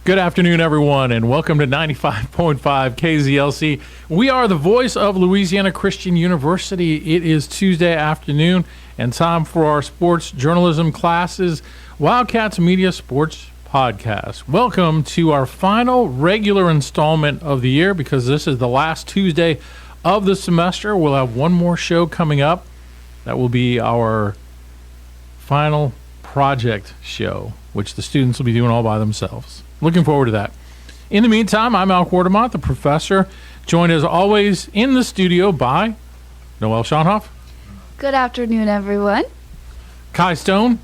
Good afternoon, everyone, and welcome to 95.5 KZLC. We are the voice of Louisiana Christian University. It is Tuesday afternoon and time for our sports journalism classes, Wildcats Media Sports Podcast. Welcome to our final regular installment of the year because this is the last Tuesday of the semester. We'll have one more show coming up. That will be our final project show, which the students will be doing all by themselves. Looking forward to that. In the meantime, I'm Al Quartermont, the professor, joined as always in the studio by Noel Schonhoff. Good afternoon, everyone. Kai Stone.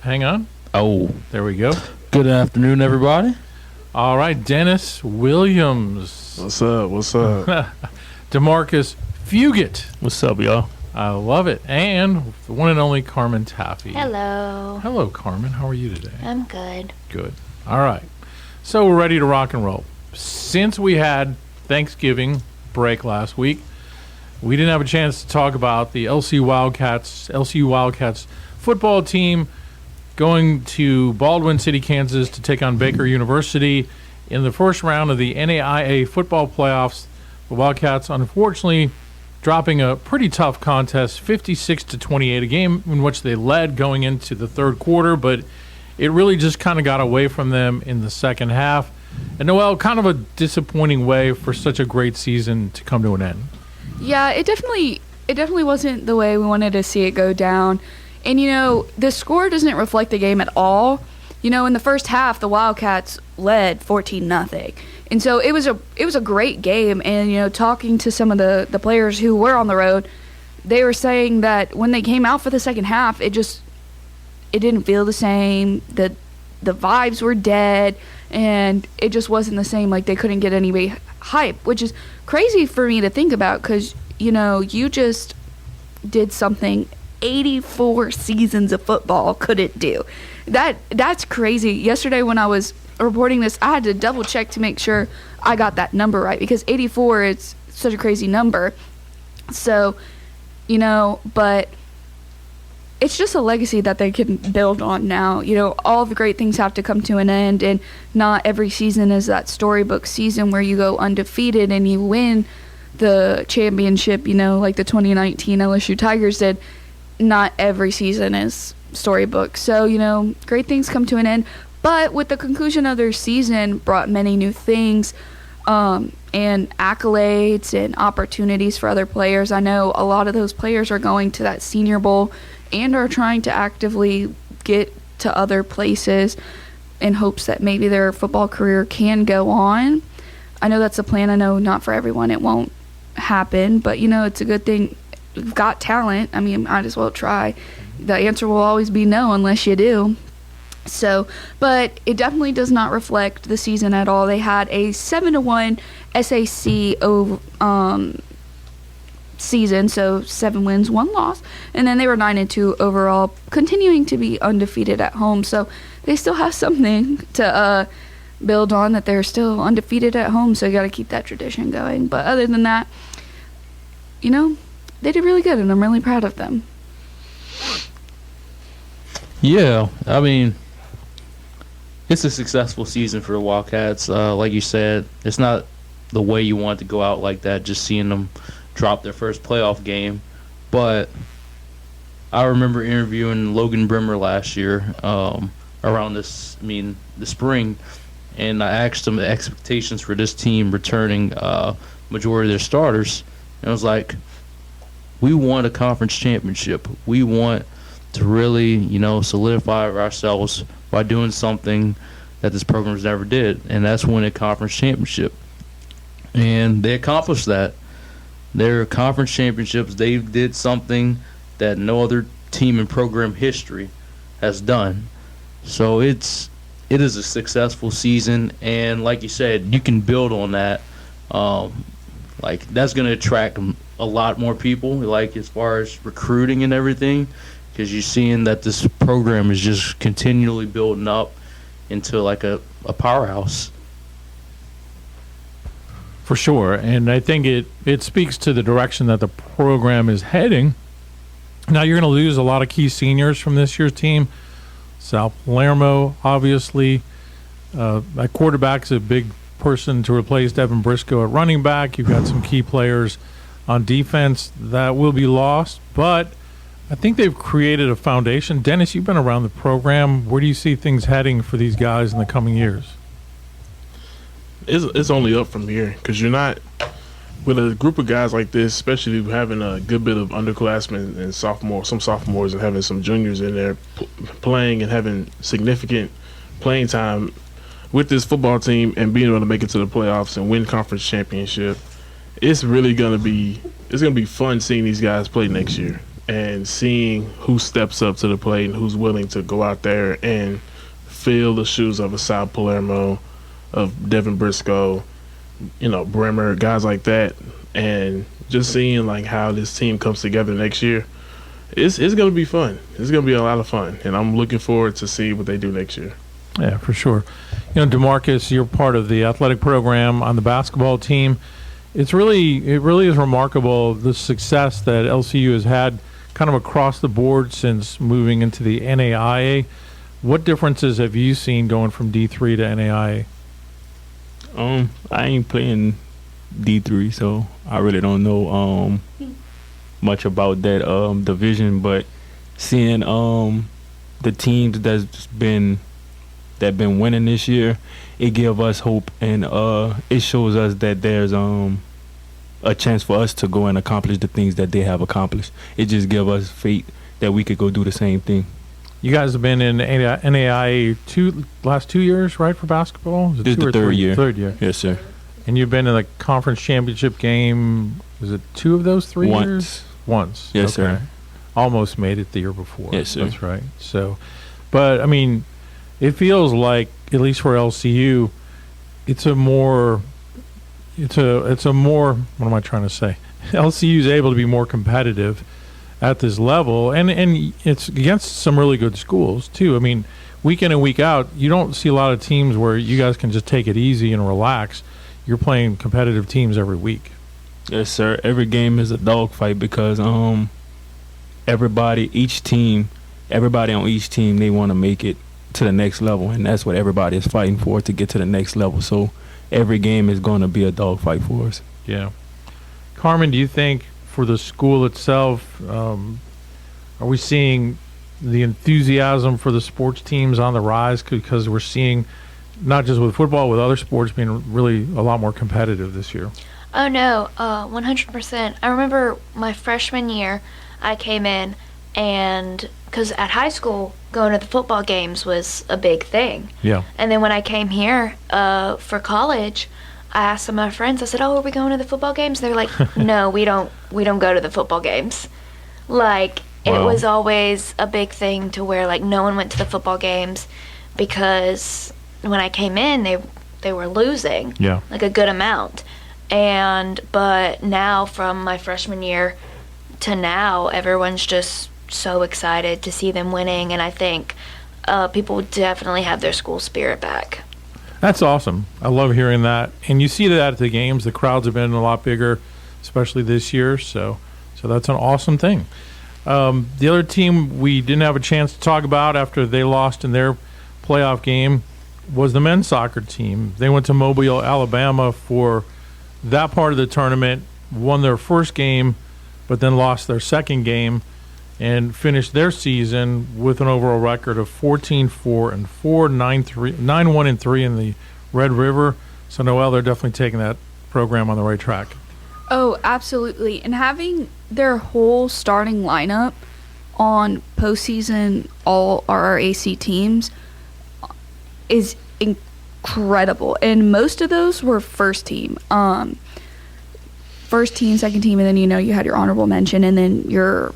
Hang on. Oh, there we go. Good afternoon, everybody. All right, Dennis Williams. What's up? DeMarcus Fugett. What's up, y'all? I love it. And the one and only Carmen Taffi. Hello. Hello, Carmen. How are you today? I'm good. Good. All right. So we're ready to rock and roll. Since we had Thanksgiving break last week, we didn't have a chance to talk about the LCU Wildcats football team going to Baldwin City, Kansas to take on Baker University in the first round of the NAIA football playoffs. The Wildcats, unfortunately, dropping a pretty tough contest, 56-28, a game in which they led going into the third quarter, but it really just kind of got away from them in the second half. And Noel, kind of a disappointing way for such a great season to come to an end. Yeah, it definitely wasn't the way we wanted to see it go down. And, the score doesn't reflect the game at all. In the first half, the Wildcats led 14-0. And so it was a great game. And, talking to some of the players who were on the road, they were saying that when they came out for the second half, it didn't feel the same. The vibes were dead, and it just wasn't the same. Like, they couldn't get any hype, which is crazy for me to think about because, you just did something 84 seasons of football couldn't do. That's crazy. Yesterday when I was reporting this, I had to double check to make sure I got that number right because 84 is such a crazy number. So, but it's just a legacy that they can build on now. All the great things have to come to an end, and not every season is that storybook season where you go undefeated and you win the championship, like the 2019 LSU Tigers did. Not every season is storybook. So, great things come to an end. But with the conclusion of their season brought many new things and accolades and opportunities for other players. I know a lot of those players are going to that Senior Bowl and are trying to actively get to other places in hopes that maybe their football career can go on. I know that's a plan. I know not for everyone it won't happen, but, it's a good thing. You've got talent. I mean, might as well try. The answer will always be no unless you do. So, but it definitely does not reflect the season at all. They had a 7-1 SAC season, so 7 wins, 1 loss, and then they were 9-2 overall, continuing to be undefeated at home. So they still have something to build on, that they're still undefeated at home. So you got to keep that tradition going. But other than that, they did really good, and I'm really proud of them. Yeah, I mean, it's a successful season for the Wildcats. Like you said, it's not the way you want to go out like that, just seeing them drop their first playoff game. But I remember interviewing Logan Brimmer last year around the spring, and I asked him the expectations for this team returning majority of their starters. And I was like, we want a conference championship. We want to really, solidify ourselves by doing something that this program's never did, and that's win a conference championship. And they accomplished that. Their conference championships, they did something that no other team in program history has done. So it is a successful season, and like you said, you can build on that. That's going to attract a lot more people, like as far as recruiting and everything, because you're seeing that this program is just continually building up into like a powerhouse. For sure, and I think it speaks to the direction that the program is heading. Now you're going to lose a lot of key seniors from this year's team. Sal Palermo, obviously, At quarterback's a big person to replace Devin Briscoe at running back. You've got some key players on defense that will be lost, but I think they've created a foundation. Dennis, you've been around the program. Where do you see things heading for these guys in the coming years? It's only up from here, because you're not with a group of guys like this, especially having a good bit of underclassmen and some sophomores, and having some juniors in there playing and having significant playing time with this football team and being able to make it to the playoffs and win conference championship. It's really gonna be fun seeing these guys play next year and seeing who steps up to the plate and who's willing to go out there and fill the shoes of a Sal Palermo, of Devin Briscoe, Bremer, guys like that, and just seeing like how this team comes together next year. It's gonna be fun. It's gonna be a lot of fun, and I'm looking forward to see what they do next year. Yeah, for sure. DeMarcus, you're part of the athletic program on the basketball team. It really is remarkable the success that LCU has had kind of across the board since moving into the NAIA. What differences have you seen going from D3 to NAIA? I ain't playing D3, so I really don't know much about that division, but seeing the teams that's been winning this year, it gives us hope, and it shows us that there's a chance for us to go and accomplish the things that they have accomplished. It just gives us faith that we could go do the same thing. You guys have been in NAIA last 2 years, right, for basketball? This is the third year. Third year. Yes, sir. And you've been in the conference championship game, is it 2 of those 3 years? Once. Yes, sir. Almost made it the year before. Yes, sir. That's right. So, but, I mean, it feels like, at least for LCU, it's a more, what am I trying to say? LCU is able to be more competitive at this level, and it's against some really good schools too. I mean, week in and week out, you don't see a lot of teams where you guys can just take it easy and relax. You're playing competitive teams every week. Yes, sir. Every game is a dogfight because everybody on each team, they want to make it to the next level, and that's what everybody is fighting for, to get to the next level. So every game is going to be a dogfight for us. Yeah. Carmen, do you think for the school itself, are we seeing the enthusiasm for the sports teams on the rise, because we're seeing, not just with football, with other sports being really a lot more competitive this year? Oh, no, 100%. I remember my freshman year, I came in, and because at high school, going to the football games was a big thing. Yeah. And then when I came here for college, I asked some of my friends, I said, "Oh, are we going to the football games?" They're like, "No, we don't go to the football games." Like, Wow. It was always a big thing to where, like, no one went to the football games because when I came in, they were losing. Yeah. Like a good amount. But now, from my freshman year to now, everyone's just so excited to see them winning, and I think people definitely have their school spirit back. That's awesome. I love hearing that. And you see that at the games. The crowds have been a lot bigger, especially this year. So that's an awesome thing. The other team we didn't have a chance to talk about after they lost in their playoff game was the men's soccer team. They went to Mobile, Alabama for that part of the tournament, won their first game, but then lost their second game, and finished their season with an overall record of 14-4-4, 9-1-3 in the Red River. So, Noel, they're definitely taking that program on the right track. Oh, absolutely. And having their whole starting lineup on postseason all RRAC teams is incredible. And most of those were first team. First team, second team, and then, you had your honorable mention, and then your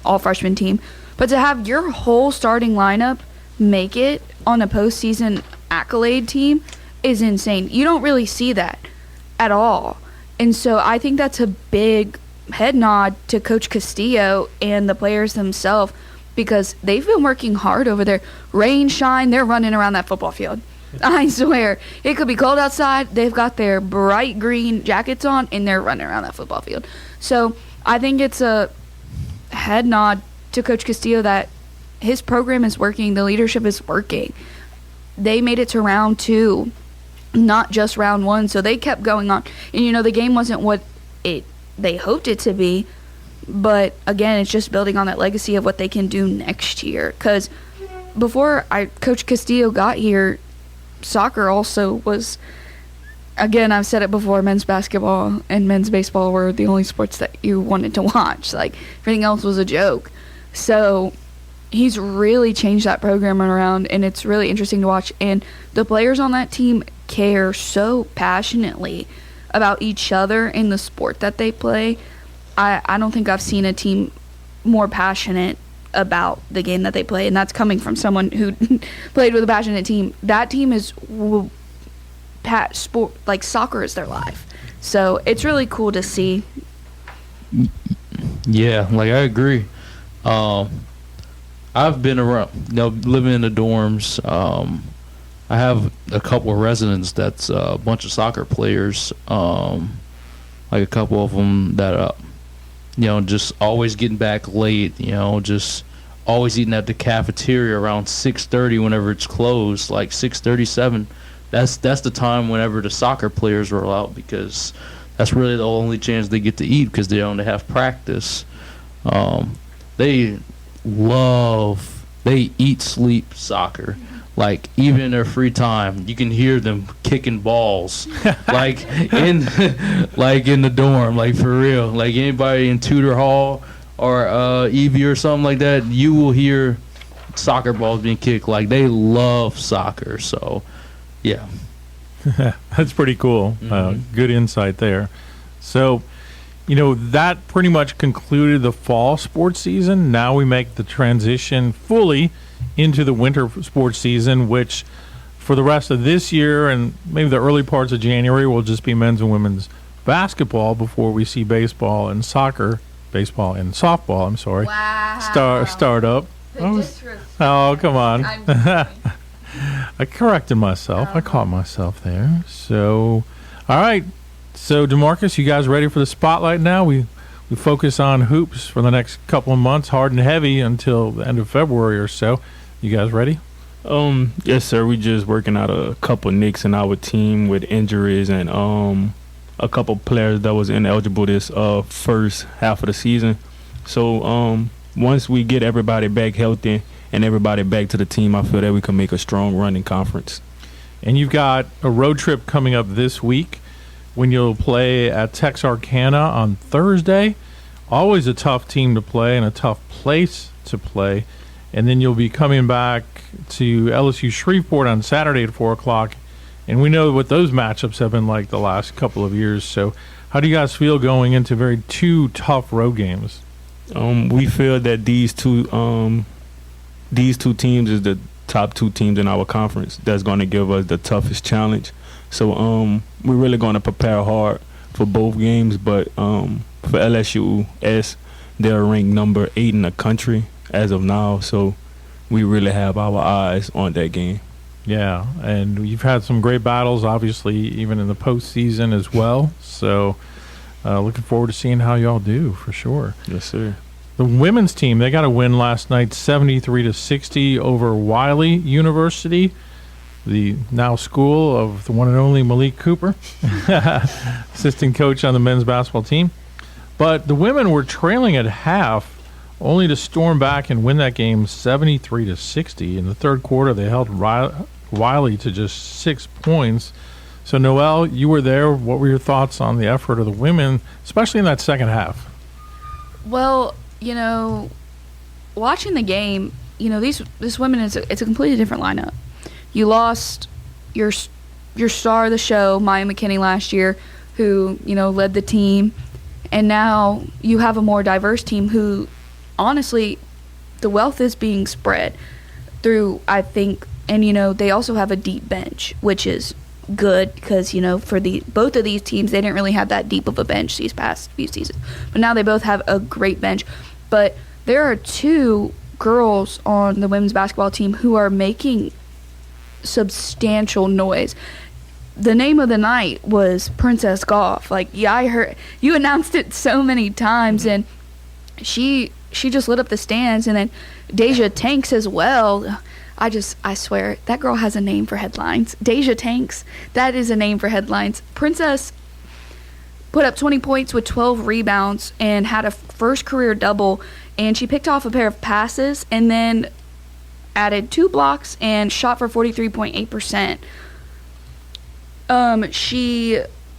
all freshman team. But to have your whole starting lineup make it on a postseason accolade team is insane. You don't really see that at all. And so I think that's a big head nod to Coach Castillo and the players themselves, because they've been working hard over there. Rain, shine, they're running around that football field. I swear. It could be cold outside. They've got their bright green jackets on, and they're running around that football field. So I think it's a head nod to Coach Castillo that his program is working. The leadership is working. they made it to round 2, not just round 1. So they kept going on. And, the game wasn't what they hoped it to be. But, again, it's just building on that legacy of what they can do next year. Because before Coach Castillo got here, soccer also was, again, I've said it before, men's basketball and men's baseball were the only sports that you wanted to watch. Like, everything else was a joke. So he's really changed that program around, and it's really interesting to watch. And the players on that team care so passionately about each other in the sport that they play. I don't think I've seen a team more passionate about the game that they play, and that's coming from someone who played with a passionate team. That team is sport, like soccer is their life. So it's really cool to see. Yeah, like I agree. I've been around, living in the dorms. I have a couple of residents that's a bunch of soccer players. Like a couple of them that, just always getting back late. Just always eating at the cafeteria around 6:30 whenever it's closed, like 6:37. That's the time whenever the soccer players roll out, because that's really the only chance they get to eat, because they only have practice. They eat, sleep soccer. Like, even in their free time, you can hear them kicking balls, like in the dorm, like for real. Like anybody in Tudor Hall or Evie or something like that, you will hear soccer balls being kicked. Like, they love soccer. So, yeah, that's pretty cool. Good insight there. So, that pretty much concluded the fall sports season. Now we make the transition fully into the winter sports season, which for the rest of this year and maybe the early parts of January will just be men's and women's basketball before we see baseball and softball, Wow. start up. Oh, come on. I corrected myself. I caught myself there. So, all right. So, DeMarcus, you guys ready for the spotlight now? We focus on hoops for the next couple of months, hard and heavy, until the end of February or so. You guys ready? Yes, sir. We just working out a couple nicks in our team with injuries and a couple players that was ineligible this first half of the season. So once we get everybody back healthy and everybody back to the team, I feel that we can make a strong run in conference. And you've got a road trip coming up this week when you'll play at Texarkana on Thursday. Always a tough team to play and a tough place to play. And then you'll be coming back to LSU Shreveport on Saturday at 4 o'clock. And we know what those matchups have been like the last couple of years. So how do you guys feel going into two tough road games? We feel that these two teams is the top two teams in our conference that's going to give us the toughest challenge. So we're really going to prepare hard for both games. But for LSU, they're ranked number 8 in the country as of now. So we really have our eyes on that game. Yeah, and you've had some great battles, obviously, even in the postseason as well. So looking forward to seeing how y'all do, for sure. Yes, sir. The women's team, they got a win last night, 73-60 over Wiley University, the now school of the one and only Malik Cooper, assistant coach on the men's basketball team. But the women were trailing at half, only to storm back and win that game 73-60. In the third quarter, they held Wiley to just 6 points. So, Noel, you were there. What were your thoughts on the effort of the women, especially in that second half? Well, watching the game, this women, it's a completely different lineup. You lost your star of the show, Maya McKinney, last year, who, led the team. And now you have a more diverse team who, honestly, the wealth is being spread through, I think, and, they also have a deep bench, which is good because, for both of these teams, they didn't really have that deep of a bench these past few seasons. But now they both have a great bench. But there are two girls on the women's basketball team who are making substantial noise. The name of the night was Princess Goff. I heard you announced it so many times, and she just lit up the stands. And then Deja Tanks as well. I swear, that girl has a name for headlines. Deja Tanks, that is a name for headlines. Princess put up 20 points with 12 rebounds and had a first career double, and she picked off a pair of passes and then added 2 blocks and shot for 43.8%.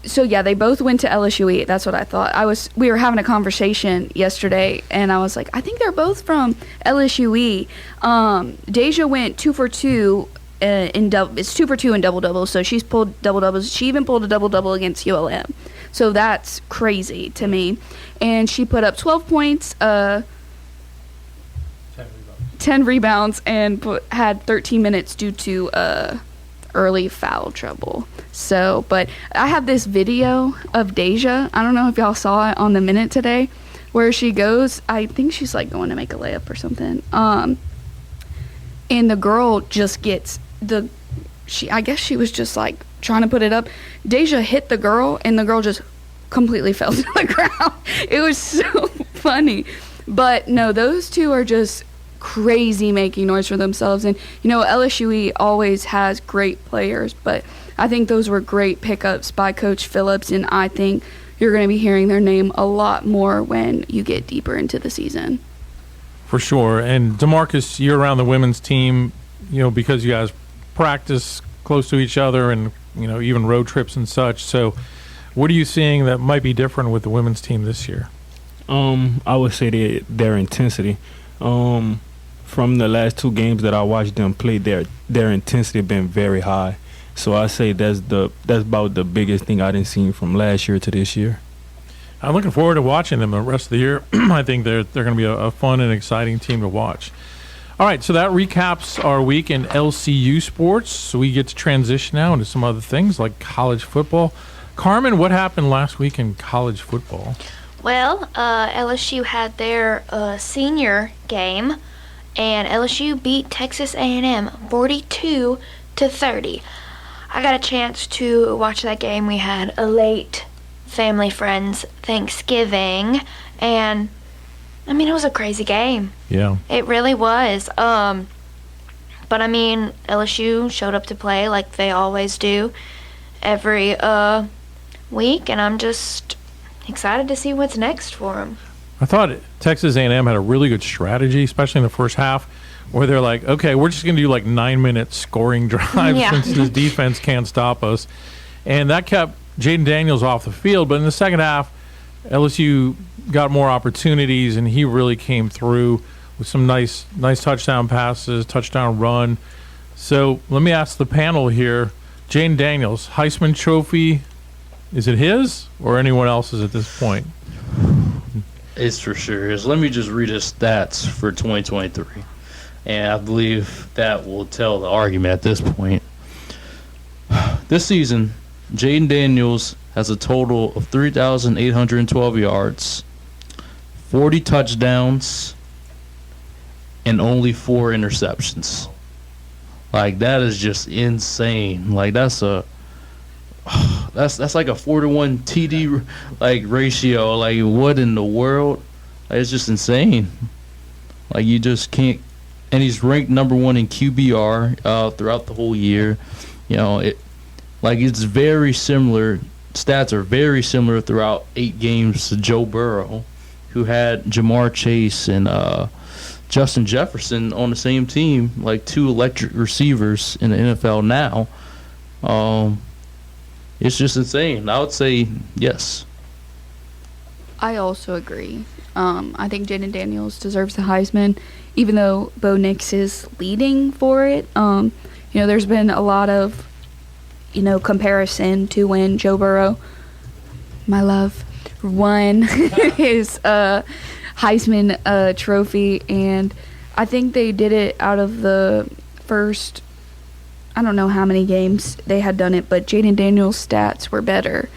So yeah, they both went to LSUE. That's what I thought. We were having a conversation yesterday, and I was like, I think they're both from LSUE. Deja went 2 for 2 it's 2 for 2 in double-doubles, so she's pulled double-doubles. She even pulled a double-double against ULM. So that's crazy to me. And she put up 12 points, 10 rebounds, and had 13 minutes due to early foul trouble. So, but I have this video of Deja. I don't know if y'all saw it on the Minute today, where she goes, I think she's like going to make a layup or something. And the girl just gets I guess she was just like trying to put it up. Deja hit the girl, and the girl just completely fell to the ground. It was so funny. But no, those two are just crazy, making noise for themselves. And LSUE always has great players, but I think those were great pickups by Coach Phillips, and I think you're going to be hearing their name a lot more when you get deeper into the season. For sure. And DeMarcus, you're around the women's team, because you guys practice close to each other and, even road trips and such. So what are you seeing that might be different with the women's team this year? I would say their intensity. From the last 2 games that I watched them play, their intensity has been very high. So I say that's about the biggest thing I didn't see from last year to this year. I'm looking forward to watching them the rest of the year. I think they're going to be a fun and exciting team to watch. All right, so that recaps our week in LCU sports. So we get to transition now into some other things like college football. Carmen, what happened last week in college football? Well, LSU had their senior game, and LSU beat Texas A&M 42-30. I got a chance to watch that game. We had a late family friends Thanksgiving, and it was a crazy game. Yeah. It really was. But LSU showed up to play like they always do every week, and I'm just excited to see what's next for them. I thought Texas A&M had a really good strategy, especially in the first half, where they're like, okay, we're just going to do like 9-minute scoring drives since this defense can't stop us. And that kept Jaden Daniels off the field. But in the second half, LSU got more opportunities, and he really came through with some nice touchdown passes, touchdown run. So let me ask the panel here. Jaden Daniels, Heisman Trophy, is it his or anyone else's at this point? It's for sure his. Let me just read his stats for 2023. And I believe that will tell the argument at this point. This season, Jaden Daniels has a total of 3,812 yards, 40 touchdowns, and only 4 interceptions. Like, that is just insane. Like, that's like a 4-to-1 TD ratio. Like, what in the world? Like, it's just insane. Like, you just can't. And he's ranked number 1 in QBR throughout the whole year. It's very similar. Stats are very similar throughout 8 games to Joe Burrow, who had Jamar Chase and Justin Jefferson on the same team, like 2 electric receivers in the NFL now. It's just insane. I would say yes. I also agree. I think Jaden Daniels deserves the Heisman, even though Bo Nix is leading for it. There's been a lot of, comparison to when Joe Burrow, my love, won his Heisman trophy, and I think they did it out of the first, I don't know how many games they had done it, but Jaden Daniels' stats were better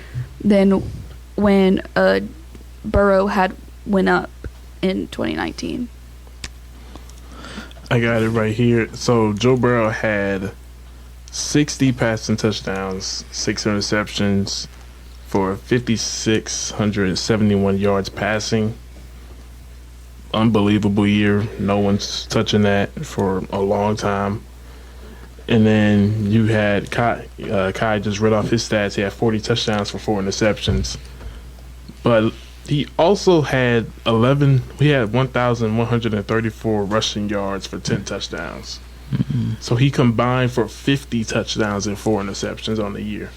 than when Burrow had went up in 2019. I got it right here. So Joe Burrow had 60 passing touchdowns, 6 interceptions for 5,671 yards passing. Unbelievable year. No one's touching that for a long time. And then you had Kai just read off his stats. He had 40 touchdowns for 4 interceptions. But he also had 1,134 rushing yards for 10 touchdowns. So he combined for 50 touchdowns and 4 interceptions on the year.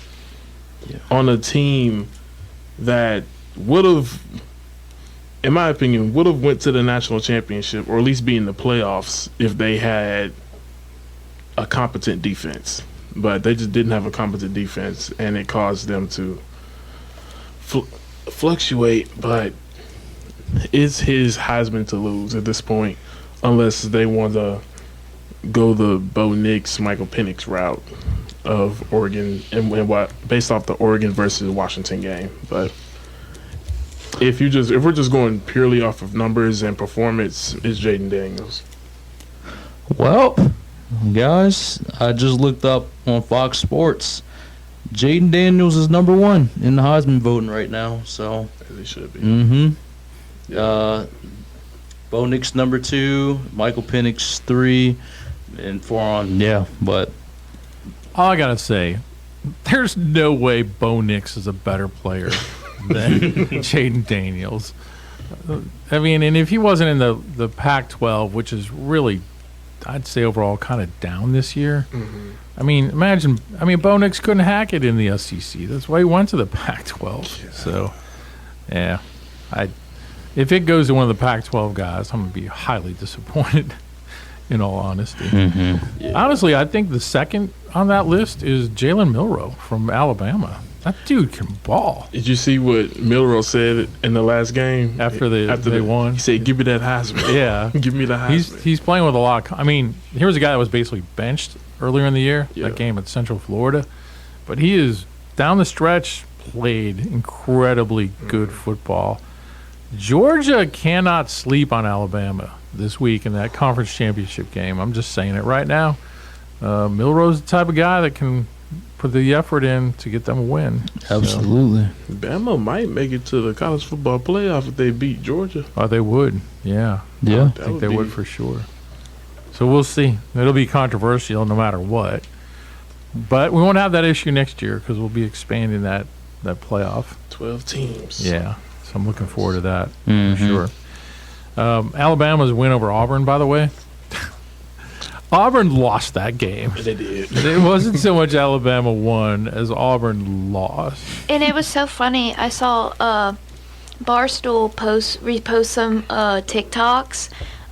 Yeah. On a team that would have, in my opinion, would have went to the national championship or at least be in the playoffs if they had a competent defense. But they just didn't have a competent defense, and it caused them to fluctuate. But it's his Heisman to lose at this point, unless they want to go the Bo Nix, Michael Penix route of Oregon, and what based off the Oregon versus Washington game. But if we're just going purely off of numbers and performance, it's Jaden Daniels. Well, guys, I just looked up on Fox Sports. Jaden Daniels is number 1 in the Heisman voting right now. So As he should be. Bo Nix number 2, Michael Penix 3, and 4 on. Yeah, but All I gotta say, there's no way Bo Nix is a better player than Jaden Daniels. I mean, and if he wasn't in the Pac-12, which is really, I'd say overall kind of down this year. I mean, imagine. I mean, Bo Nix couldn't hack it in the SEC. That's why he went to the Pac-12. Yeah. So, yeah, if it goes to one of the Pac-12 guys, I'm gonna be highly disappointed. In all honesty, honestly, I think the second on that list is Jalen Milroe from Alabama. That dude can ball. Did you see what Milroe said in the last game After they won? He said, "Give me that Heisman." Yeah, give me the Heisman. He's playing with a lot. I mean, here was a guy that was basically benched earlier in the year. Yeah. That game at Central Florida, but he is down the stretch played incredibly good football. Georgia cannot sleep on Alabama this week in that conference championship game. I'm just saying it right now. Milroe's the type of guy that can put the effort in to get them a win. absolutely. Bama might make it to the college football playoff if they beat Georgia. Oh, they would. Yeah. Yeah. I think they would for sure. So we'll see. It'll be controversial no matter what. But we won't have that issue next year because we'll be expanding that playoff. 12 teams. Yeah. So I'm looking forward to that for sure. Alabama's win over Auburn, by the way. Auburn lost that game. They did. It wasn't so much Alabama won as Auburn lost. And it was so funny. I saw Barstool repost some TikToks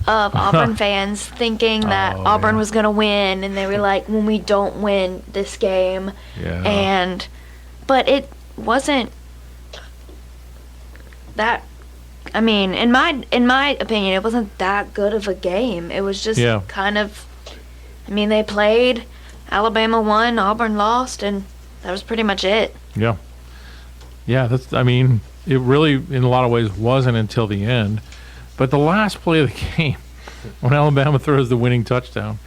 of Auburn fans thinking that Auburn was going to win, and they were like, when we don't win this game. Yeah. But it wasn't that. I mean, in my opinion, it wasn't that good of a game. It was just kind of. I mean, they played. Alabama won. Auburn lost, and that was pretty much it. Yeah. Yeah. That's. I mean, it really, in a lot of ways, wasn't until the end. But the last play of the game, when Alabama throws the winning touchdown,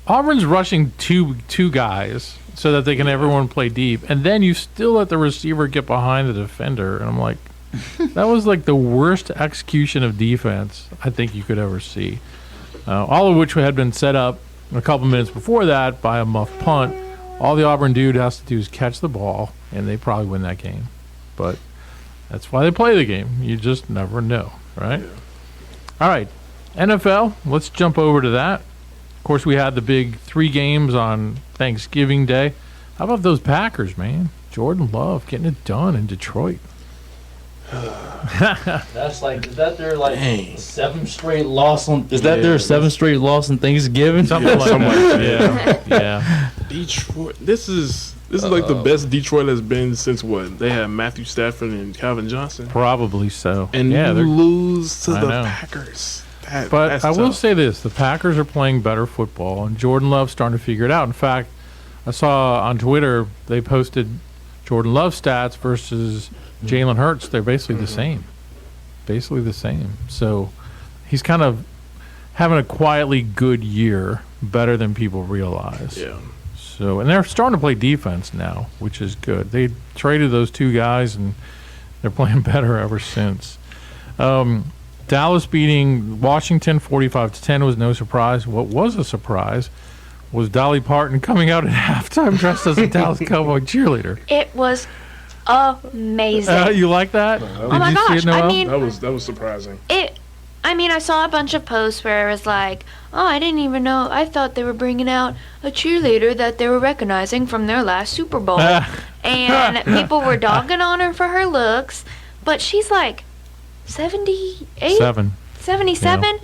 Auburn's rushing two guys so that they can everyone play deep, and then you still let the receiver get behind the defender, and I'm like. That was like the worst execution of defense I think you could ever see. All of which had been set up a couple minutes before that by a muff punt. All the Auburn dude has to do is catch the ball, and they probably win that game. But that's why they play the game. You just never know, right? Yeah. All right, NFL, let's jump over to that. Of course, we had the big 3 games on Thanksgiving Day. How about those Packers, man? Jordan Love getting it done in Detroit. That's like, is that their like 7th straight loss on? Is that their 7th straight loss on Thanksgiving? Something like that. Yeah. Detroit. This is like the best Detroit has been since what? They had Matthew Stafford and Calvin Johnson. Probably so. And you lose to the Packers. But I will say this: the Packers are playing better football, and Jordan Love's starting to figure it out. In fact, I saw on Twitter they posted Jordan Love stats versus Jalen Hurts. They're basically the same. Basically the same. So he's kind of having a quietly good year, better than people realize. Yeah. So, and they're starting to play defense now, which is good. They traded those 2 guys, and they're playing better ever since. Dallas beating Washington 45-10 was no surprise. What was a surprise was Dolly Parton coming out at halftime dressed as a Dallas Cowboy cheerleader. It was amazing. You like that? Oh my gosh! I mean, That was surprising. I saw a bunch of posts where it was like, "Oh, I didn't even know. I thought they were bringing out a cheerleader that they were recognizing from their last Super Bowl," and people were dogging on her for her looks, but she's like 78, 77,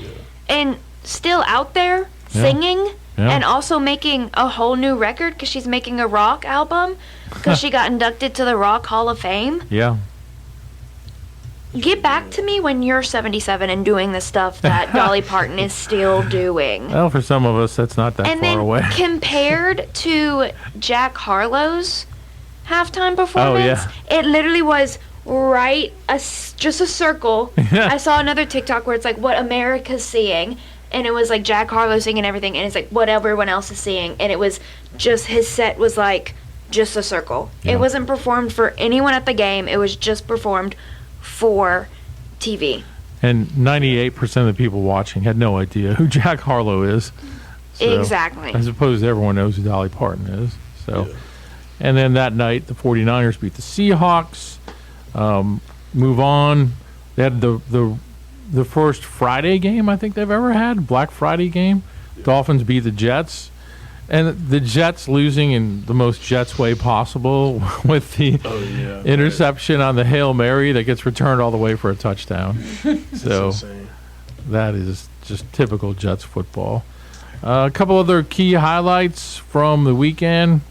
and still out there singing. Yeah. And also making a whole new record because she's making a rock album because she got inducted to the Rock Hall of Fame. Yeah. Get back to me when you're 77 and doing the stuff that Dolly Parton is still doing. Well, for some of us, that's not that And far then away. compared to Jack Harlow's halftime performance, it literally was just a circle. I saw another TikTok where it's like what America's seeing. And it was like Jack Harlow singing everything, and it's like what everyone else is seeing. And it was just, his set was like just a circle. Yeah. It wasn't performed for anyone at the game. It was just performed for TV. And 98% of the people watching had no idea who Jack Harlow is. So, Exactly. I suppose everyone knows who Dolly Parton is. So, and then that night, the 49ers beat the Seahawks. Move on. They had the first Friday game I think they've ever had, Black Friday game. Dolphins beat the Jets. And the Jets losing in the most Jets way possible with the interception on the Hail Mary that gets returned all the way for a touchdown. So that is just typical Jets football. A couple other key highlights from the weekend.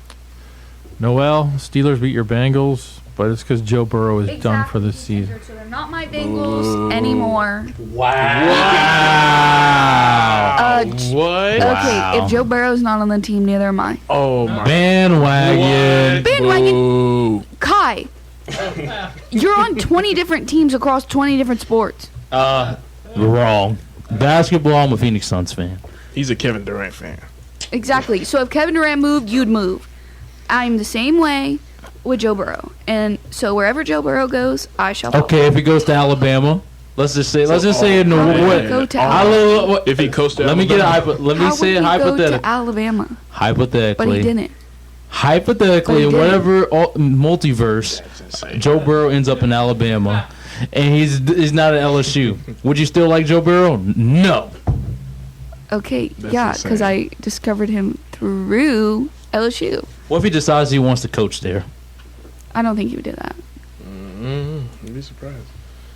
Noel, Steelers beat your Bengals, but it's because Joe Burrow is done for the season. So they're not my Bengals anymore. What? Okay, if Joe Burrow's not on the team, neither am I. Oh, my. Bandwagon. Bandwagon. Kai, you're on 20 different teams across 20 different sports. Wrong. Basketball, I'm a Phoenix Suns fan. He's a Kevin Durant fan. Exactly. So if Kevin Durant moved, you'd move. I'm the same way with Joe Burrow. And so wherever Joe Burrow goes, I shall follow. Okay, if he goes to Alabama, let's just say in the How would he what? go to Alabama? If he coached Let me How say would it he go to hypothetically. Alabama? But he Hypothetically, didn't. hypothetically, But in he whatever multiverse, Joe Burrow ends up in Alabama, and he's not at LSU. Would you still like Joe Burrow? No. Okay, That's yeah, because insane. I discovered him through LSU. What if he decides he wants to coach there? I don't think he would do that. You'd be surprised.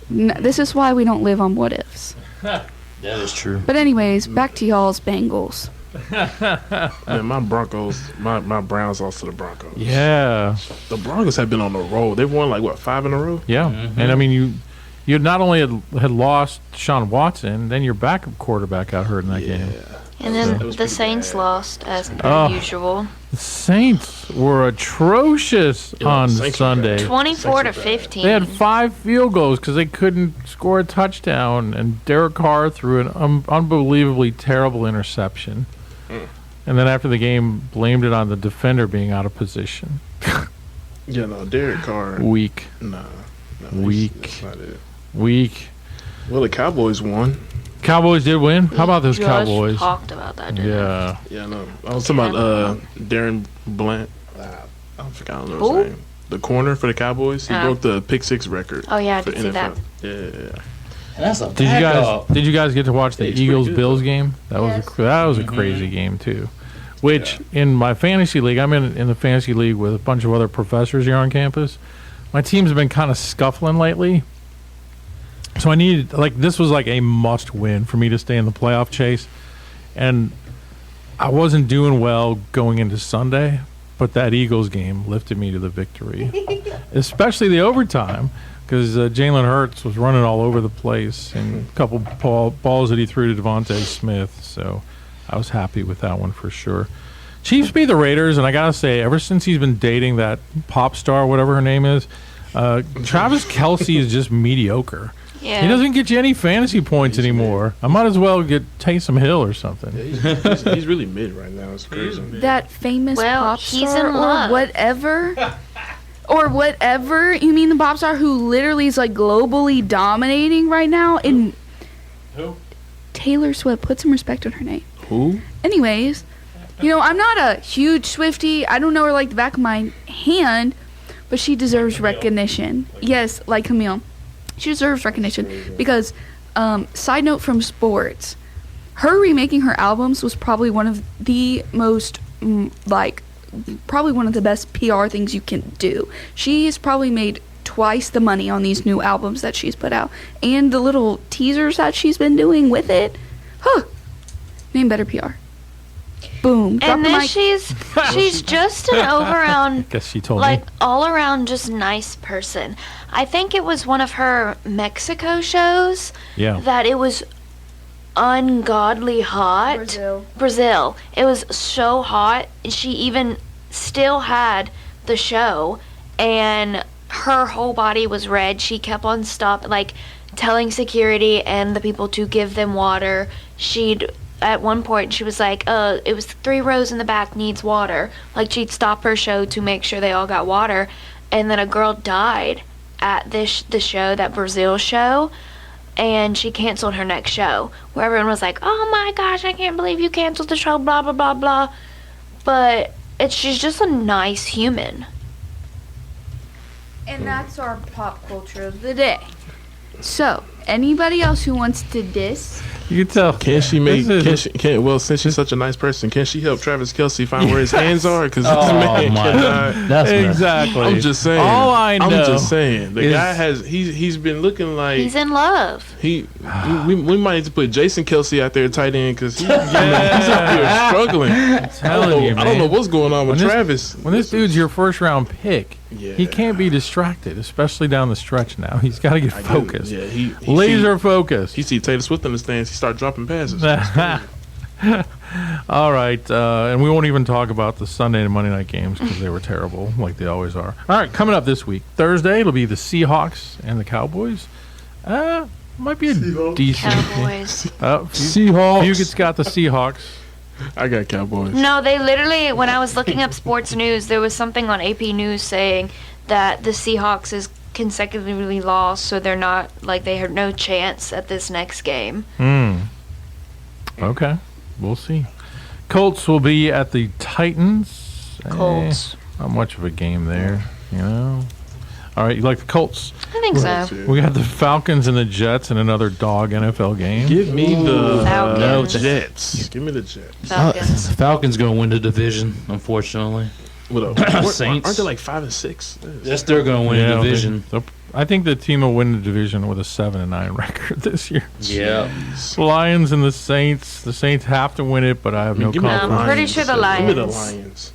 This is why we don't live on what ifs. That is true. But anyways, back to y'all's Bengals. Man, my Browns lost to the Broncos. Yeah. The Broncos have been on the roll. They've won like what, 5 in a row? Yeah. And I mean, you not only had lost Sean Watson, then your backup quarterback got hurt in that game. And then That was the pretty Saints bad. lost as Oh. per usual. The Saints were atrocious on Saints were Sunday. bad. 24 to Saints are bad. 15. They had 5 field goals because they couldn't score a touchdown, and Derek Carr threw an unbelievably terrible interception. And then after the game, blamed it on the defender being out of position. Yeah, no, Derek Carr. Weak. Nah. Weak. That's not it. Weak. Well, the Cowboys won. Cowboys did win. How about those Just Cowboys? talked about that, didn't Yeah. Yeah, no. I was talking about Darren Blunt. I don't know Who? his name. The corner for the Cowboys. He Oh. broke the pick 6 record. Oh, yeah, I for did see that. Yeah. That's a Did you guys get to watch the It's pretty Eagles good, Bills though. game? That was a crazy game too. Which in my fantasy league, I'm in the fantasy league with a bunch of other professors here on campus. My teams have been kind of scuffling lately. So I needed this was like a must win for me to stay in the playoff chase. And I wasn't doing well going into Sunday, but that Eagles game lifted me to the victory. Especially the overtime, because Jalen Hurts was running all over the place, and a couple balls that he threw to Devontae Smith. So I was happy with that one for sure. Chiefs beat the Raiders, and I gotta say, ever since he's been dating that pop star, whatever her name is, Travis Kelce is just mediocre. Yeah. He doesn't get you any fantasy points anymore. I might as well get Taysom Hill or something. He's really mid right now. It's crazy. That famous Well, pop he's star in love. or whatever. Or whatever. You mean the pop star who literally is like globally dominating right now? In Who? Taylor Swift. Put some respect on her name. Who? Anyways, I'm not a huge Swiftie. I don't know her like the back of my hand, but she deserves recognition. Yes, like Camille. She deserves recognition because, side note from sports, her remaking her albums was probably one of the most, probably one of the best PR things you can do. She's probably made twice the money on these new albums that she's put out. And the little teasers that she's been doing with it, name better PR. Boom. And then she's just an all-around, Guess she told like me. all-around just nice person. I think it was one of her Mexico shows Yeah. that it was ungodly hot. Brazil. It was so hot. She even still had the show, and her whole body was red. She kept on telling security and the people to give them water. At one point she was like, it was 3 rows in the back needs water. Like, she'd stop her show to make sure they all got water, and then a girl died at the show, that Brazil show, and she canceled her next show, where everyone was like, oh my gosh, I can't believe you canceled the show, blah blah blah blah. But she's just a nice human. And that's our pop culture of the day. So, anybody else who wants to diss? You can tell. Can she since she's such a nice person, can she help Travis Kelce find where his hands are? Because this man cannot. That's Exactly. I'm just saying. All I know I'm just saying. The is- guy he's been looking like He's in love. we might need to put Jason Kelce out there tight end because he's out here struggling. telling you, I don't know man. what's going on with When this- Travis. When this dude's your first round pick, Yeah. he can't be distracted, especially down the stretch now. He's got to get focused. Yeah, he Laser focused. He see Taylor Swift in the stands. He start dropping passes. All right, and we won't even talk about the Sunday and Monday night games because they were terrible, like they always are. All right, coming up this week, Thursday, it'll be the Seahawks and the Cowboys. Might be a decent Cowboys. Seahawks. Fugett's got the Seahawks. I got Cowboys. No, they literally, when I was looking up sports news, there was something on AP News saying that the Seahawks is consecutively lost, so they're not, they have no chance at this next game. Okay, we'll see. Colts will be at the Titans. Colts. Not much of a game there, All right, you like the Colts? I think so. We got the Falcons and the Jets in another dog NFL game. Give me the Falcons. Jets. Give me the Jets. Falcons. Falcons going to win the division, unfortunately. Saints. Aren't they like 5 and 6? Yes, they're going to win the division. I think the team will win the division with a 7-9 record this year. Yeah. Lions and the Saints. The Saints have to win it, but I have no Give me the confidence. I'm pretty sure the Give me the Lions. Lions.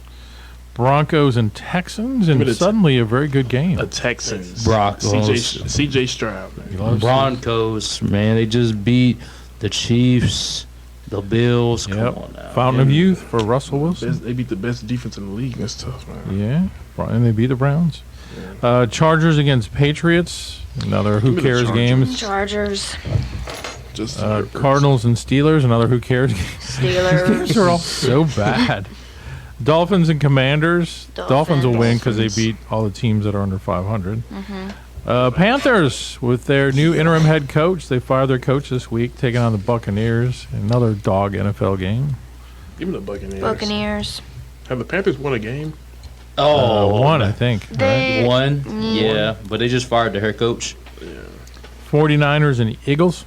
Broncos and Texans, and suddenly a very good game. The Texans. Broncos. CJ Stroud. Man. You love Broncos, man, they just beat the Chiefs, the Bills. Yep. Come on now. Fountain of Youth for Russell Wilson. They beat the best defense in the league. That's tough, man. Yeah, and they beat the Browns. Chargers against Patriots. Another who Give me the cares games. Chargers. Just Cardinals and Steelers. Another who cares game. Steelers. These are all so bad. Dolphins and Commanders. Dolphins will win because they beat all the teams that are under 500. Panthers with their new interim head coach. They fired their coach this week, taking on the Buccaneers. Another dog NFL game. Give me the Buccaneers. Buccaneers. Have the Panthers won a game? One, I think. They One, yeah, but they just fired their head coach. 49ers and Eagles.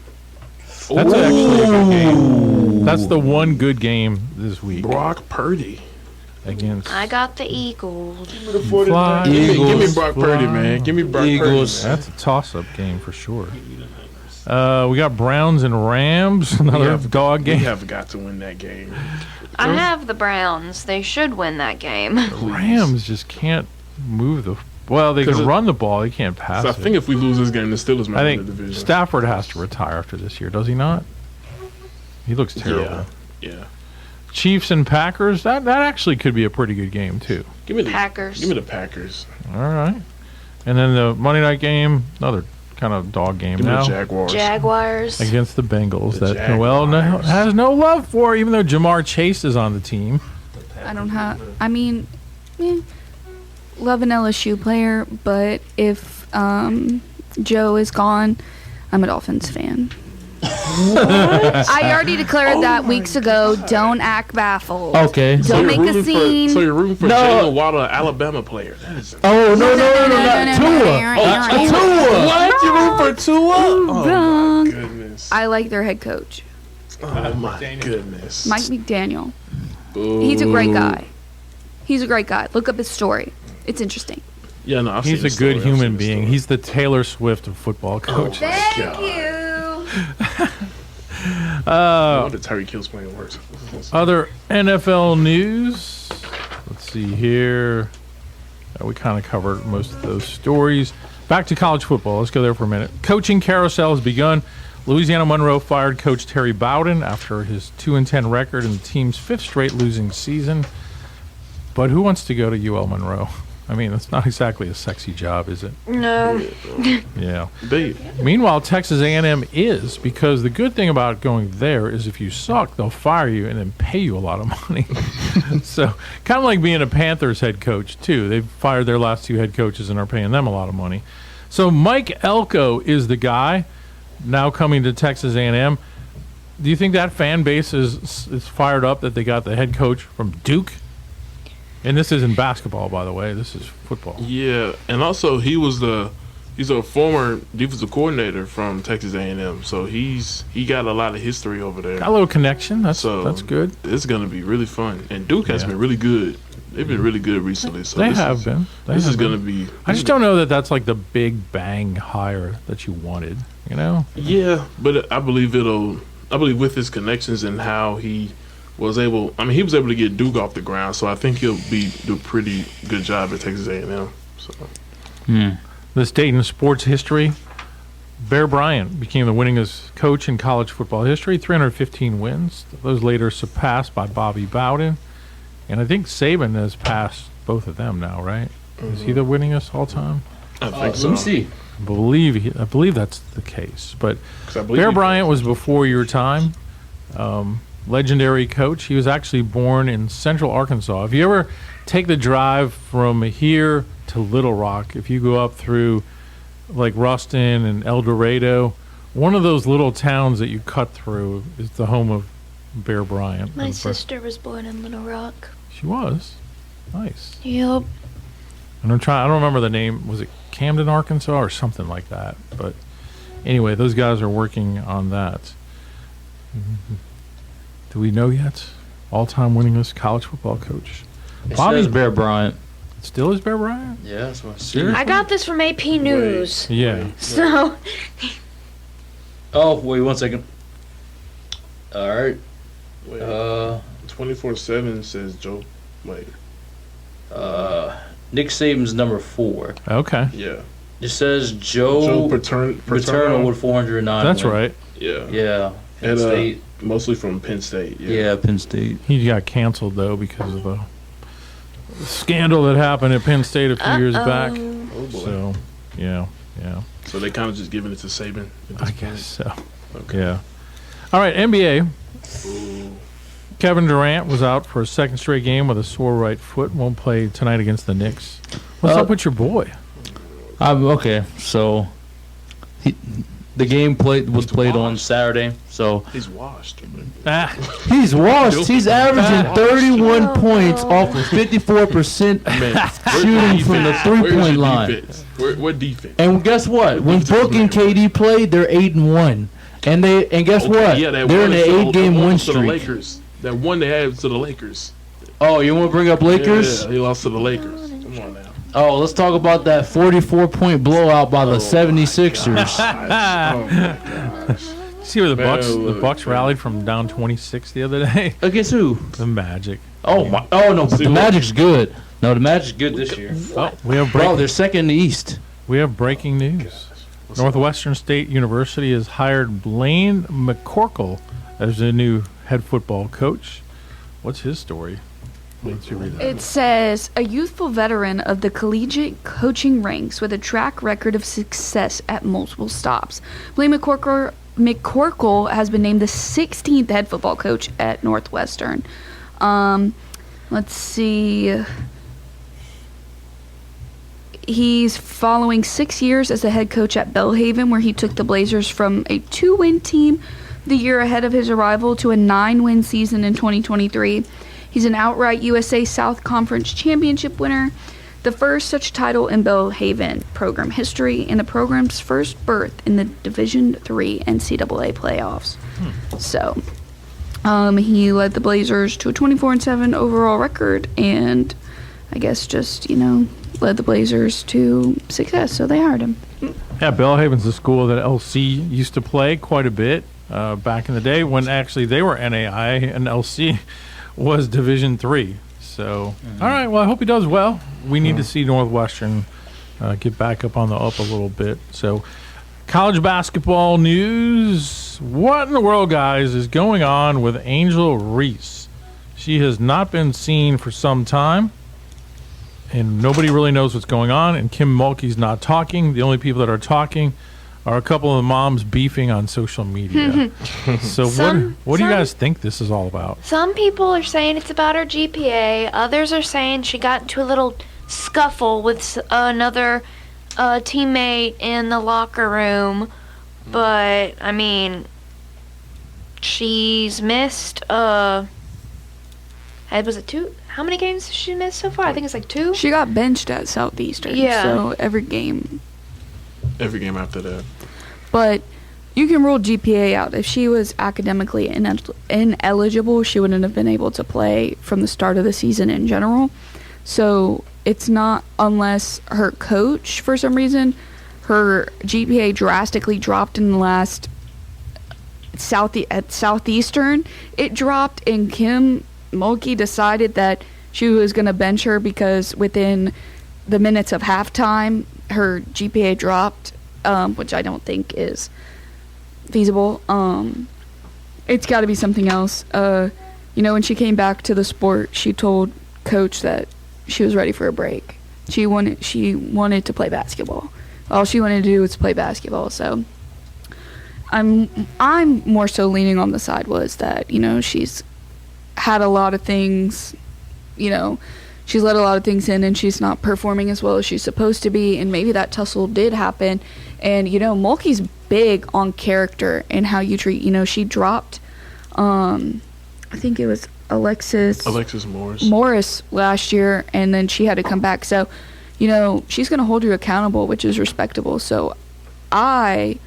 That's actually a good game. That's the one good game this week Brock Purdy. against. I got the Eagles. Fly, Give me Eagles. Brock Purdy, man. Give me Brock Eagles. Purdy. Man. That's a toss-up game for sure. We got Browns and Rams. Another dog We game. have got to win that game. I have the Browns. They should win that game. Rams just can't move the. Well, they 'Cause can run the ball. They can't pass So I it. think if we lose this game, the Steelers might I win the think division. Stafford has to retire after this year, does he not? He looks terrible. Yeah. Chiefs and Packers. That actually could be a pretty good game too. Give me the Packers. Give me the Packers. All right. And then the Monday night game, another kind of dog game Give me now. the Jaguars. Jaguars. Against the Bengals The that Noel has no love for, even though Jamar Chase is on the team. I don't have. I mean, love an LSU player, but if Joe is gone, I'm a Dolphins fan. I already declared that weeks ago. Don't act baffled. Okay. Don't make a scene. So you're rooting for No. Jalen Waddle, an Alabama player. That is Oh, no, not Tua. Tua. What? You rooting for Tua? Oh, Wrong. my goodness. I like their head coach, Oh, my goodness. Mike McDaniel. Ooh. He's a great guy. He's a great guy. Look up his story. It's interesting. Yeah, no, I've He's seen a the good story. I've seen human the being. story. He's the Taylor Swift of football coach. Thank God. you. I wonder Tyreek Hill's playing worse. Other NFL news. Let's see here. We kind of covered most of those stories. Back to college football. Let's go there for a minute. Coaching carousel has begun. Louisiana Monroe fired Coach Terry Bowden after his 2-10 record in the team's fifth straight losing season. But who wants to go to UL Monroe? I mean, it's not exactly a sexy job, is it? No. Yeah. They, Meanwhile, Texas A&M is, because the good thing about going there is if you suck, they'll fire you and then pay you a lot of money. So kind of like being a Panthers head coach, too. They've fired their last two head coaches and are paying them a lot of money. So Mike Elko is the guy now coming to Texas A&M. Do you think that fan base is fired up that they got the head coach from Duke? And this isn't basketball, by the way. This is football. yeah, and also he's a former defensive coordinator from Texas A&M, so he got a lot of history over there. Got a little connection. That's good. It's going to be really fun, and Duke has Yeah. been really good. They've been really good recently. So They this have is, been. They This have is been. going to be. I just don't know that that's like the big bang hire that you wanted, you know? Yeah, but I believe with his connections and how he was able. I mean, he was able to get Duke off the ground, so I think he'll do a pretty good job at Texas A&M. So This date in sports history, Bear Bryant became the winningest coach in college football history, 315 wins. Those later surpassed by Bobby Bowden. And I think Saban has passed both of them now, right? Is he the winningest all time? I think so. Let me see. I believe that's the case. But 'Cause I believe Bear he- Bryant was before your time. Legendary coach. He was actually born in Central Arkansas. If you ever take the drive from here to Little Rock, if you go up through like Ruston and El Dorado, one of those little towns that you cut through is the home of Bear Bryant. My And for- sister was born in Little Rock. She was. Nice. Yep. And I don't remember the name. Was it Camden, Arkansas or something like that? But anyway, those guys are working on that. Do we know yet? All-time winningest college football coach. It Bobby- says Bear Bryant. Still is Bear Bryant? Yeah, that's what I see. Seriously? I got this from AP News. Yeah. So, Oh, wait 1 second. All right. Wait, Uh, 24/7 says Joe. Wait, Nick Saban's number 4. Okay. yeah, It says Joe Joe Paterno Paterno with 409. That's wins. right. Yeah, Yeah. Penn And, State. mostly from Penn State. Yeah, Penn State. He got canceled, though, because of a scandal that happened at Penn State a few years back. Oh boy. So, yeah. So they kind of just giving it to Saban. At this I point? guess so. Okay. Yeah. All right, NBA. Ooh. Kevin Durant was out for a second straight game with a sore right foot. Won't play tonight against the Knicks. What's up with your boy? Okay, so the game was played on Saturday. So He's washed. Ah, he's washed. He's averaging 31 Oh, points no. off of 54% Man, shooting from the three-point line. What defense? And guess what? When Book and KD played, they're 8-1, and guess what? Yeah, that They're in one an to the- 8-game that one win to the streak. Lakers. That one they had to the Lakers. Oh, you want to bring up Lakers? Yeah, he lost to the Lakers. Come on now. Oh, let's talk about that 44-point blowout by the 76ers. Oh my gosh. see where the Man, Bucks look, the Bucks man. rallied from down 26 the other day. Against who? The Magic. Oh my! Oh no, but See the what? Magic's good. No, the Magic's good this year. Oh, we have Bro, they're second in the East. breaking news. Northwestern State University has hired Blaine McCorkle as the new head football coach. What's his story? Let's read that. It says a youthful veteran of the collegiate coaching ranks with a track record of success at multiple stops. Blaine McCorkle has been named the 16th head football coach at Northwestern. Let's see. He's following 6 years as a head coach at Belhaven, where he took the Blazers from a 2-win team the year ahead of his arrival to a 9-win season in 2023. He's an outright USA South Conference championship winner, the first such title in Belhaven program history, and the program's first berth in the Division III NCAA playoffs. So, he led the Blazers to a 24-7 overall record, and I guess just, led the Blazers to success, so they hired him. Yeah, Belhaven's a school that LC used to play quite a bit back in the day when actually they were NAI and LC was Division III. So, all right, well, I hope he does well. We need to see Northwestern get back up on the up a little bit. So, college basketball news. What in the world, guys, is going on with Angel Reese? She has not been seen for some time, and nobody really knows what's going on, and Kim Mulkey's not talking. The only people that are talking are a couple of moms beefing on social media. So what do you guys think this is all about? Some people are saying it's about her GPA. Others are saying she got into a little scuffle with another teammate in the locker room. But, I mean, she's missed, was it 2? How many games has she missed so far? I think it's like 2. She got benched at Southeastern, so every game after that. But you can rule GPA out. If she was academically ineligible, she wouldn't have been able to play from the start of the season in general. So it's not unless her coach, for some reason, her GPA drastically dropped in the last at Southeastern. It dropped, and Kim Mulkey decided that she was going to bench her because within the minutes of halftime, her GPA dropped, which I don't think is feasible. It's got to be something else. When she came back to the sport, she told coach that she was ready for a break. She wanted to play basketball. All she wanted to do was play basketball. So I'm more so leaning on the side was that she's had a lot of things, she's let a lot of things in, and she's not performing as well as she's supposed to be, and maybe that tussle did happen. And Mulkey's big on character and how you treat. She dropped I think it was Alexis Morris last year, and then she had to come back. So she's going to hold you accountable, which is respectable. So I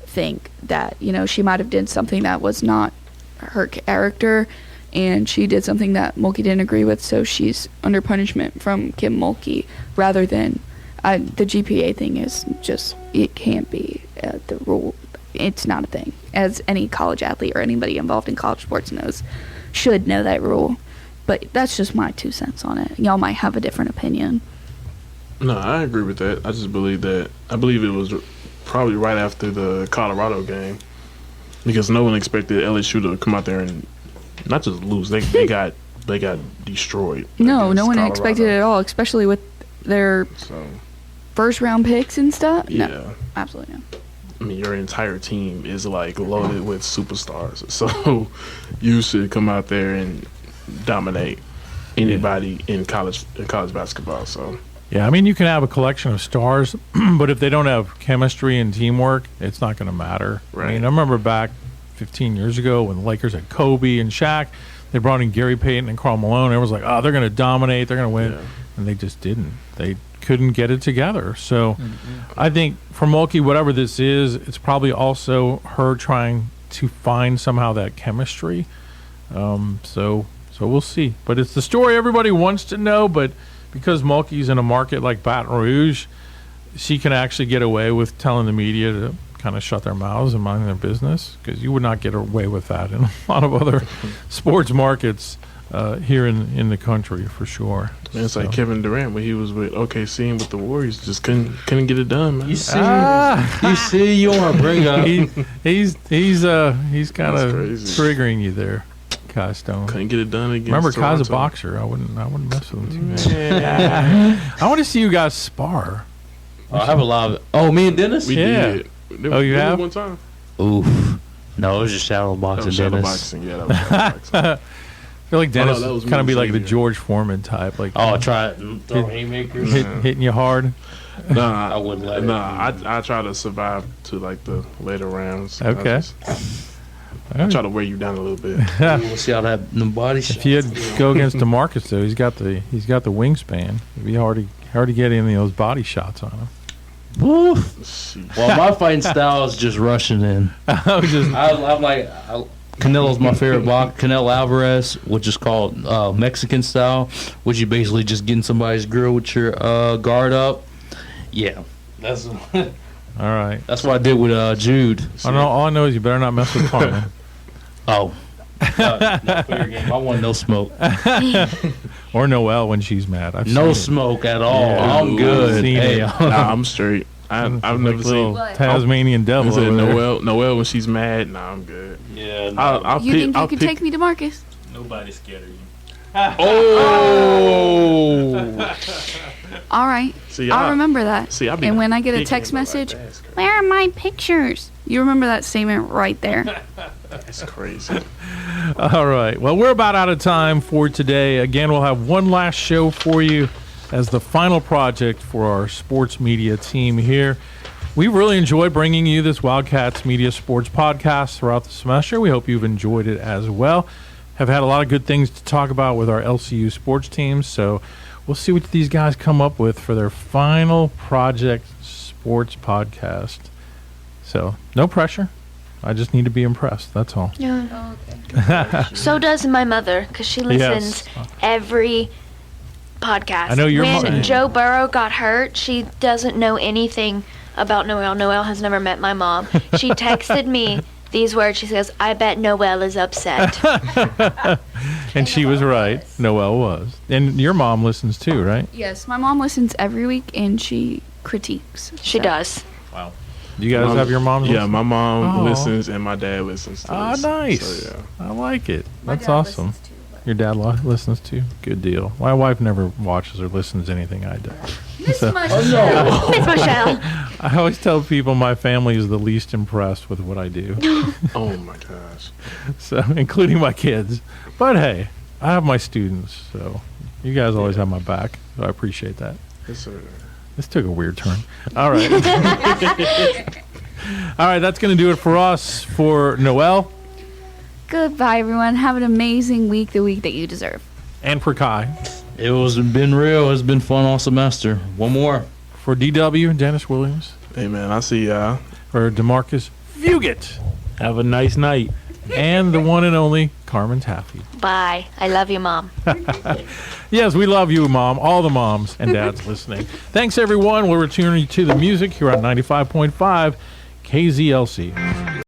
think that she might have did something that was not her character, and she did something that Mulkey didn't agree with, so she's under punishment from Kim Mulkey rather than the GPA thing is just, it can't be the rule. It's not a thing, as any college athlete or anybody involved in college sports should know that rule. But that's just my 2 cents on it. Y'all might have a different opinion. No, I agree with that. I just believe that. I believe it was probably right after the Colorado game, because no one expected LSU to come out there and not just lose. They got destroyed. No one expected it at all, especially with their first round picks and stuff. Yeah. No, absolutely not. I mean, your entire team is loaded with superstars, so you should come out there and dominate anybody in college basketball. So yeah, I mean, you can have a collection of stars, but if they don't have chemistry and teamwork, it's not going to matter. Right. I mean, I remember back 15 years ago when the Lakers had Kobe and Shaq, they brought in Gary Payton and Karl Malone. Everyone was like, oh, they're going to dominate, they're going to win. Yeah. And they just didn't. They couldn't get it together. So I think for Mulkey, whatever this is, it's probably also her trying to find somehow that chemistry. So we'll see. But it's the story everybody wants to know, but because Mulkey's in a market like Baton Rouge, she can actually get away with telling the media to kind of shut their mouths and mind their business, because you would not get away with that in a lot of other sports markets here in the country, for sure. Man, it's like Kevin Durant when he was with OKC and with the Warriors, just couldn't get it done, man. You see, you want to bring up. He's kind of triggering you there, Kai Stone. Couldn't get it done against Remember, Toronto. Kai's a boxer. I wouldn't mess with him too much. Yeah. I want to see you guys spar. I have a lot of. Oh, me and Dennis. We did. You have one time? Oof. No, it was just shadow boxing. Shadow Dennis. boxing. Yeah, that was shadow boxing. I feel like Dennis kind of be like the George Foreman type. Like, try it and throw haymakers. Hitting you hard. Nah, I wouldn't let it. Nah, I try to survive to like the later rounds. Okay. I try to wear you down a little bit. We'll see how that the body shots. If you go against DeMarcus though, he's got the wingspan. It'd be hard to get any of those body shots on him. Woo. Shoot. Well, my fighting style is just rushing in. I'm like Canelo's my favorite block. Canelo Alvarez, which is called Mexican style, which you basically just getting somebody's grill with your guard up. Yeah, that's All right. that's what I did with Jude. All I know is you better not mess with Carmen. Oh, no, fair game. I want no smoke. Or Noel when she's mad. I've No seen it. smoke at all. Yeah. I'm good. Seen Hey, it. Nah, I'm straight. I've Like never little seen. Tasmanian devil. Is it over there. Noel when she's mad? Nah, I'm good. yeah, no. I'll You pick. think I'll you can pick. take me to Marcus? Nobody's scared of you. Oh. All right. See, I'll remember that. See, I be And when I get a picking text it like message, that. That's crazy. where are my pictures? You remember that statement right there. That's crazy. All right. Well, we're about out of time for today. Again, we'll have one last show for you as the final project for our sports media team here. We really enjoyed bringing you this Wildcats Media Sports podcast throughout the semester. We hope you've enjoyed it as well. Have had a lot of good things to talk about with our LCU sports teams, so we'll see what these guys come up with for their final project sports podcast. So, no pressure. I just need to be impressed. That's all. So does my mother, because she listens every podcast. I know your When mom- Joe Burrow got hurt, she doesn't know anything about Noel. Noel has never met my mom. She texted me these words. She says, "I bet Noel is upset." And she was right. Noel was. And your mom listens too, right? Yes, my mom listens every week and she critiques. She so. does. Do you guys have your moms Yeah, listen? my mom Oh. listens and my dad listens to Ah, us. nice. So, yeah. I like it. That's awesome. Your dad listens too? Good deal. My wife never watches or listens to anything I do. Miss So- Michelle. Miss Michelle. I always tell people my family is the least impressed with what I do, Oh my gosh. so including my kids. But hey, I have my students, so you guys always have my back. So I appreciate that. Yes, sir. This took a weird turn. All right. All right, that's going to do it for us. For Noel Goodbye, everyone. Have an amazing week, the week that you deserve. and for Kai. It was been real. It's been fun all semester. One more. For DW, Dennis Williams. Hey man, I see y'all. For DeMarcus Fugett. Have a nice night. And the one and only Carmen Taffi. Bye. I love you, Mom. Yes, we love you, Mom. All the moms and dads listening. Thanks, everyone. We'll return you to the music here on 95.5 KZLC.